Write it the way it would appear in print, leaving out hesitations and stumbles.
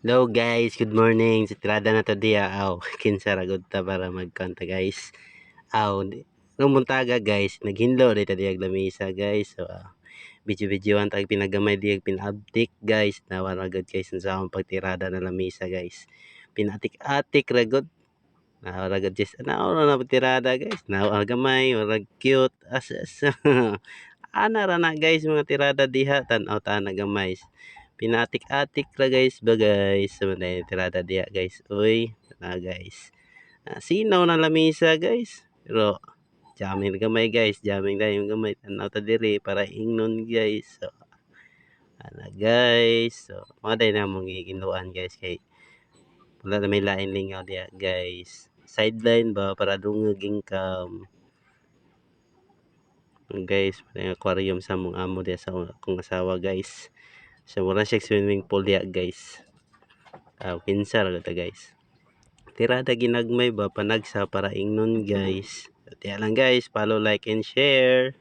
Hello guys, good morning. Sa tirada na to diya, kinsa ra gud ta para magkanta guys. Nung muntaga guys, naghinlo dito diya lamisa guys. So, video ang tag pinagamay diya pinabtik guys. Nawara gud guys sa akong pagtirada na lamisa guys. Pinatik-atik ra gud. Nawara gud guys. Nawara na pagtirada guys. Nawara gamay, wala cute. Ana ra na guys mga tirada diha tan-aw ta na gamay. Pinatik-atik ra guys ba guys. So na tirada diha guys. Uy, na guys. Sinaw na lamisa guys. Pero jamming na gamay guys. Jamming na yung gamay. Tanaw ta diri para ingnon guys. So ana guys. So mga day na mong giginuan guys kay wala na may lain lingaw diha guys. Sideline ba para dungog income. Guys, may aquarium sa mong amo diya sa akong asawa guys. So wala siya swimming pool diya guys. Pinsa ra ta guys. Tirada ginagmay ba panagsa para ingnon guys. So, tiya lang guys, follow, like and share.